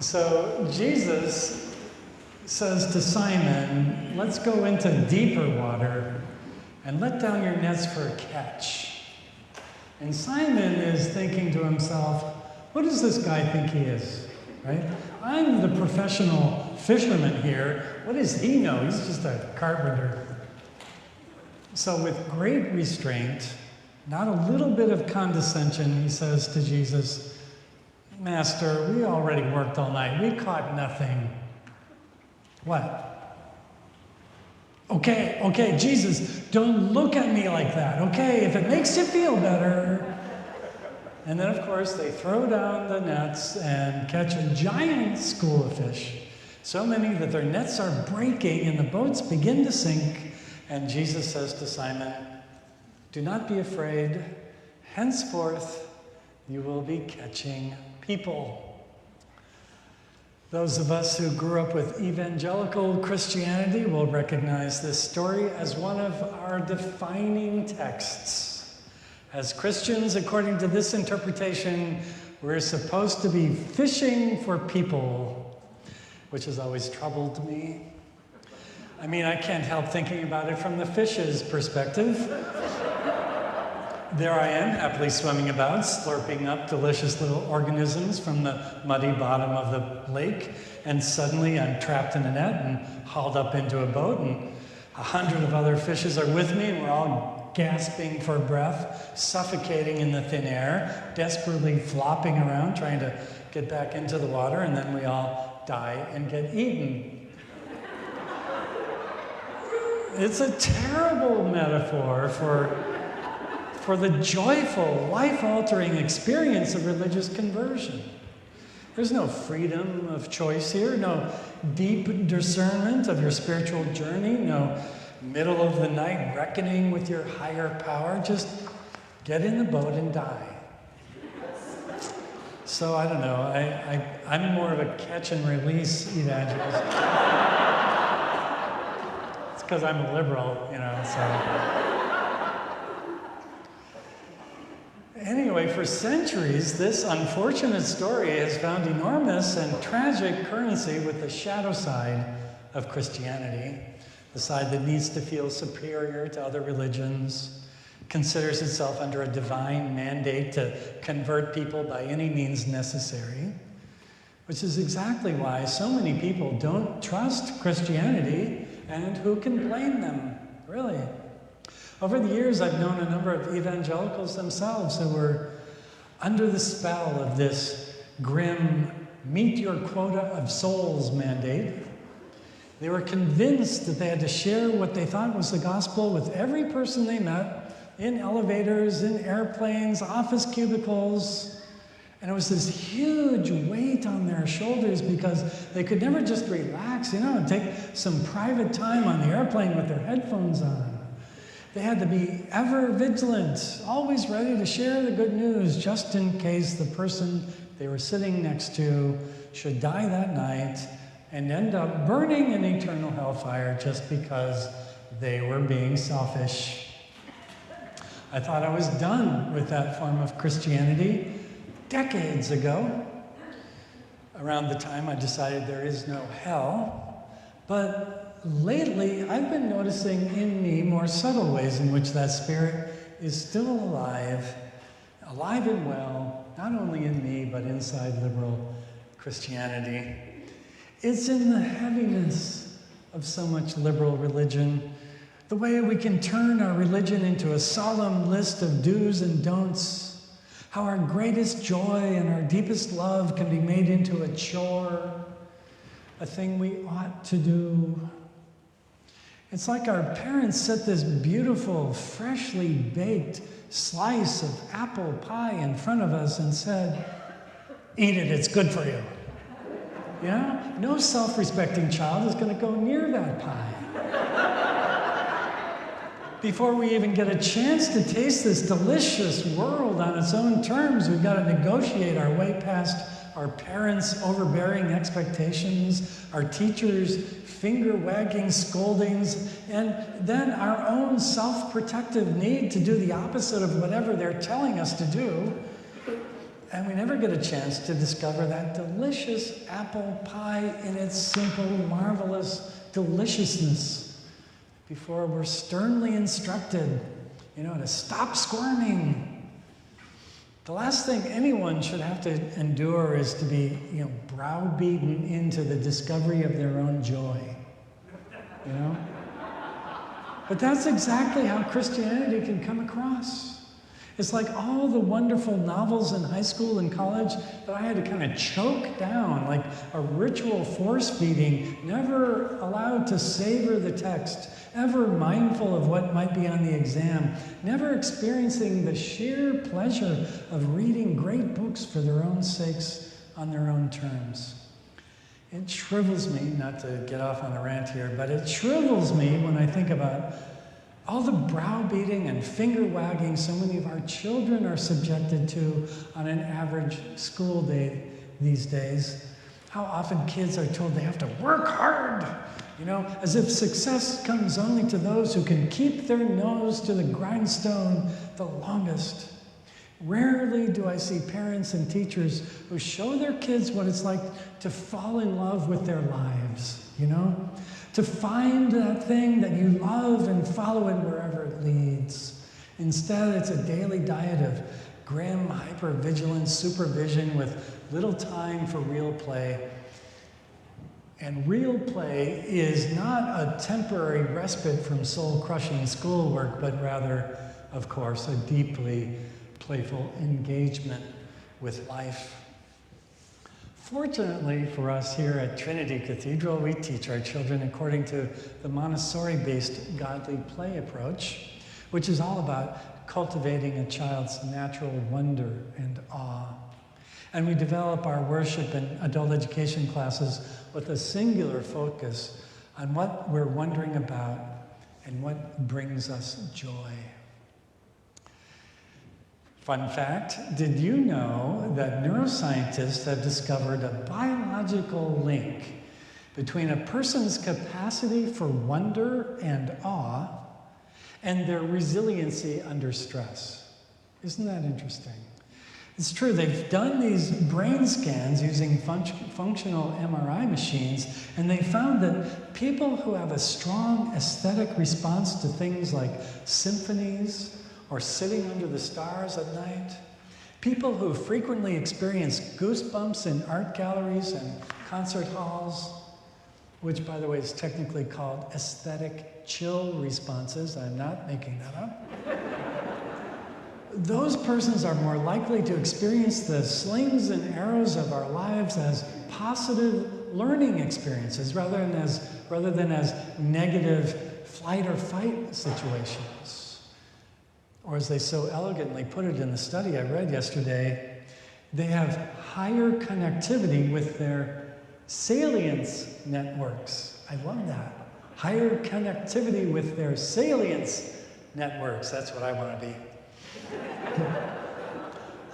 So Jesus says to Simon, let's go into deeper water and let down your nets for a catch. And Simon is thinking to himself, what does this guy think he is, right? I'm the professional fisherman here. What does he know? He's just a carpenter. So with great restraint, not a little bit of condescension, he says to Jesus, Master, we already worked all night. We caught nothing. What? Okay, Jesus, don't look at me like that. Okay, if it makes you feel better. And then, of course, they throw down the nets and catch a giant school of fish. So many that their nets are breaking and the boats begin to sink. And Jesus says to Simon, do not be afraid. Henceforth, you will be catching people. Those of us who grew up with evangelical Christianity will recognize this story as one of our defining texts. As Christians, according to this interpretation, we're supposed to be fishing for people, which has always troubled me. I mean, I can't help thinking about it from the fish's perspective. There I am, happily swimming about, slurping up delicious little organisms from the muddy bottom of the lake, and suddenly I'm trapped in a net and hauled up into a boat, and 100 of other fishes are with me, and we're all gasping for breath, suffocating in the thin air, desperately flopping around, trying to get back into the water, and then we all die and get eaten. It's a terrible metaphor for the joyful, life-altering experience of religious conversion. There's no freedom of choice here, no deep discernment of your spiritual journey, no middle of the night reckoning with your higher power. Just get in the boat and die. So I don't know, I'm more of a catch and release evangelist. It's because I'm a liberal, so. Anyway, for centuries, this unfortunate story has found enormous and tragic currency with the shadow side of Christianity, the side that needs to feel superior to other religions, considers itself under a divine mandate to convert people by any means necessary, which is exactly why so many people don't trust Christianity, and who can blame them, really? Over the years, I've known a number of evangelicals themselves who were under the spell of this grim meet your quota of souls mandate. They were convinced that they had to share what they thought was the gospel with every person they met, in elevators, in airplanes, office cubicles. And it was this huge weight on their shoulders because they could never just relax, and take some private time on the airplane with their headphones on. They had to be ever vigilant, always ready to share the good news, just in case the person they were sitting next to should die that night and end up burning in eternal hellfire just because they were being selfish. I thought I was done with that form of Christianity decades ago, around the time I decided there is no hell. But lately, I've been noticing in me more subtle ways in which that spirit is still alive and well, not only in me, but inside liberal Christianity. It's in the heaviness of so much liberal religion, the way we can turn our religion into a solemn list of do's and don'ts, how our greatest joy and our deepest love can be made into a chore, a thing we ought to do. It's like our parents set this beautiful, freshly baked slice of apple pie in front of us and said, eat it, it's good for you. No self-respecting child is going to go near that pie. Before we even get a chance to taste this delicious world on its own terms, we've got to negotiate our way past our parents' overbearing expectations, our teachers' finger-wagging scoldings, and then our own self-protective need to do the opposite of whatever they're telling us to do. And we never get a chance to discover that delicious apple pie in its simple, marvelous deliciousness before we're sternly instructed, to stop squirming. The last thing anyone should have to endure is to be, browbeaten into the discovery of their own joy. But that's exactly how Christianity can come across. It's like all the wonderful novels in high school and college that I had to kind of choke down, like a ritual force feeding, never allowed to savor the text, ever mindful of what might be on the exam, never experiencing the sheer pleasure of reading great books for their own sakes on their own terms. It shrivels me, not to get off on a rant here, but it shrivels me when I think about all the browbeating and finger wagging so many of our children are subjected to on an average school day these days. How often kids are told they have to work hard, as if success comes only to those who can keep their nose to the grindstone the longest. Rarely do I see parents and teachers who show their kids what it's like to fall in love with their lives, to find that thing that you love and follow it wherever it leads. Instead, it's a daily diet of grim, hypervigilant supervision with little time for real play. And real play is not a temporary respite from soul-crushing schoolwork, but rather, of course, a deeply playful engagement with life. Fortunately for us here at Trinity Cathedral, we teach our children according to the Montessori-based godly play approach, which is all about cultivating a child's natural wonder and awe. And we develop our worship and adult education classes with a singular focus on what we're wondering about and what brings us joy. Fun fact, did you know that neuroscientists have discovered a biological link between a person's capacity for wonder and awe and their resiliency under stress? Isn't that interesting? It's true, they've done these brain scans using functional MRI machines, and they found that people who have a strong aesthetic response to things like symphonies, or sitting under the stars at night, people who frequently experience goosebumps in art galleries and concert halls, which, by the way, is technically called aesthetic chill responses. I'm not making that up. Those persons are more likely to experience the slings and arrows of our lives as positive learning experiences rather than as negative flight or fight situations. Or as they so elegantly put it in the study I read yesterday, they have higher connectivity with their salience networks. I love that. Higher connectivity with their salience networks. That's what I want to be.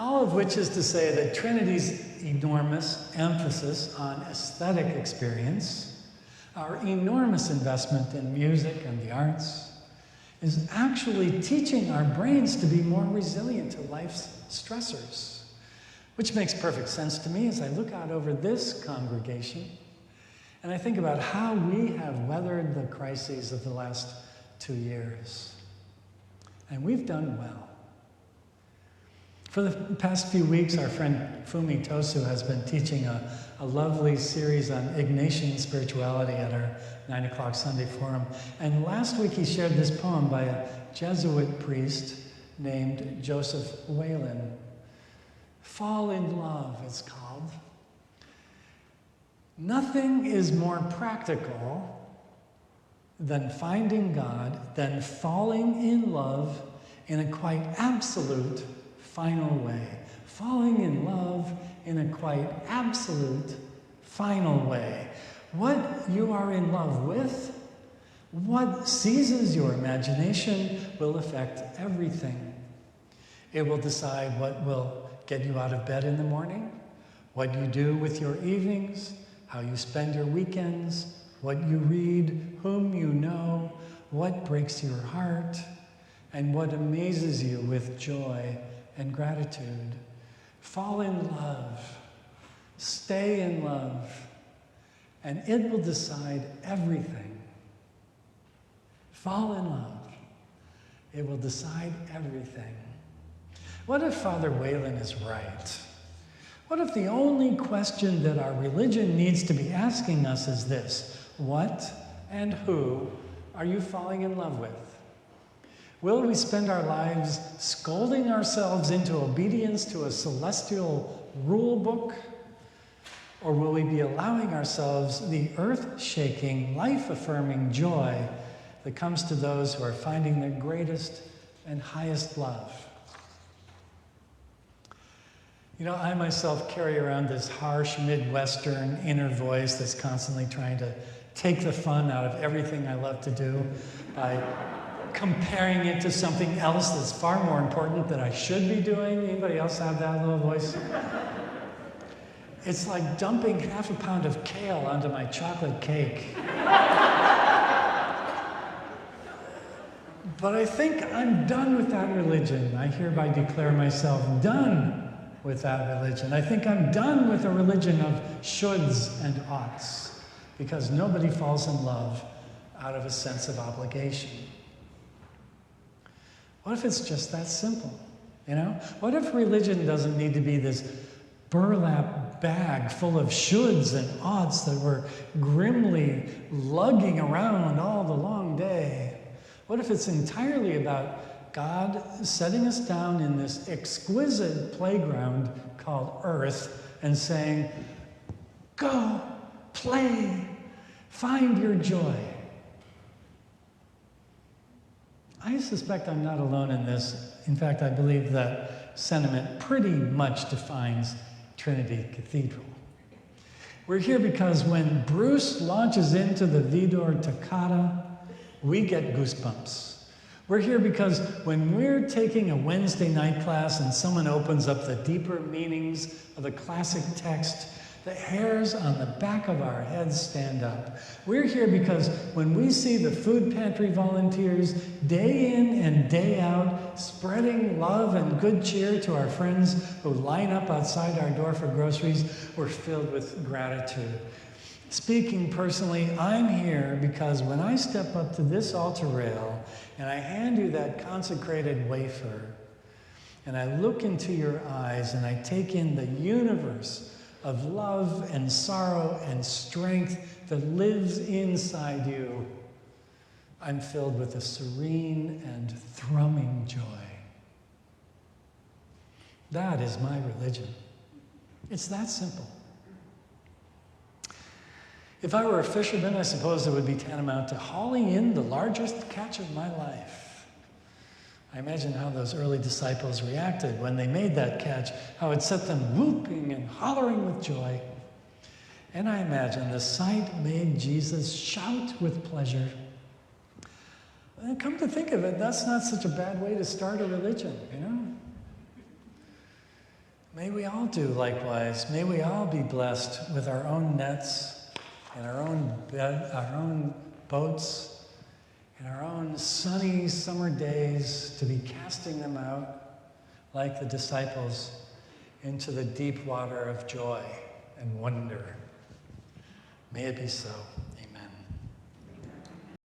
All of which is to say that Trinity's enormous emphasis on aesthetic experience, our enormous investment in music and the arts, is actually teaching our brains to be more resilient to life's stressors. Which makes perfect sense to me as I look out over this congregation and I think about how we have weathered the crises of the last 2 years. And we've done well. For the past few weeks, our friend Fumi Tosu has been teaching a lovely series on Ignatian spirituality at our 9 o'clock Sunday forum. And last week he shared this poem by a Jesuit priest named Joseph Whalen. Fall in Love, it's called. Nothing is more practical than finding God, than falling in love in a quite absolute final way. Falling in love in a quite absolute final way. What you are in love with, what seizes your imagination, will affect everything. It will decide what will get you out of bed in the morning, what you do with your evenings, how you spend your weekends, what you read, whom you know, what breaks your heart, and what amazes you with joy and gratitude. Fall in love. Stay in love. And it will decide everything. Fall in love. It will decide everything. What if Father Whalen is right? What if the only question that our religion needs to be asking us is this: what and who are you falling in love with? Will we spend our lives scolding ourselves into obedience to a celestial rule book? Or will we be allowing ourselves the earth-shaking, life-affirming joy that comes to those who are finding their greatest and highest love? You know, I myself carry around this harsh Midwestern inner voice that's constantly trying to take the fun out of everything I love to do by comparing it to something else that's far more important that I should be doing. Anybody else have that little voice? It's like dumping half a pound of kale onto my chocolate cake. But I think I'm done with that religion. I hereby declare myself done with that religion. I think I'm done with a religion of shoulds and oughts, because nobody falls in love out of a sense of obligation. What if it's just that simple? You know? What if religion doesn't need to be this burlap bag full of shoulds and oughts that we're grimly lugging around all the long day? What if it's entirely about God setting us down in this exquisite playground called Earth and saying, go, play, find your joy? I suspect I'm not alone in this. In fact, I believe that sentiment pretty much defines Trinity Cathedral. We're here because when Bruce launches into the Vidor Toccata, we get goosebumps. We're here because when we're taking a Wednesday night class and someone opens up the deeper meanings of the classic text, the hairs on the back of our heads stand up. We're here because when we see the food pantry volunteers day in and day out spreading love and good cheer to our friends who line up outside our door for groceries, we're filled with gratitude. Speaking personally, I'm here because when I step up to this altar rail and I hand you that consecrated wafer, and I look into your eyes and I take in the universe of love and sorrow and strength that lives inside you, I'm filled with a serene and thrumming joy. That is my religion. It's that simple. If I were a fisherman, I suppose it would be tantamount to hauling in the largest catch of my life. I imagine how those early disciples reacted when they made that catch, how it set them whooping and hollering with joy. And I imagine the sight made Jesus shout with pleasure. And come to think of it, that's not such a bad way to start a religion, you know? May we all do likewise. May we all be blessed with our own nets and our own boats, and our own sunny summer days to be casting them out, like the disciples, into the deep water of joy and wonder. May it be so.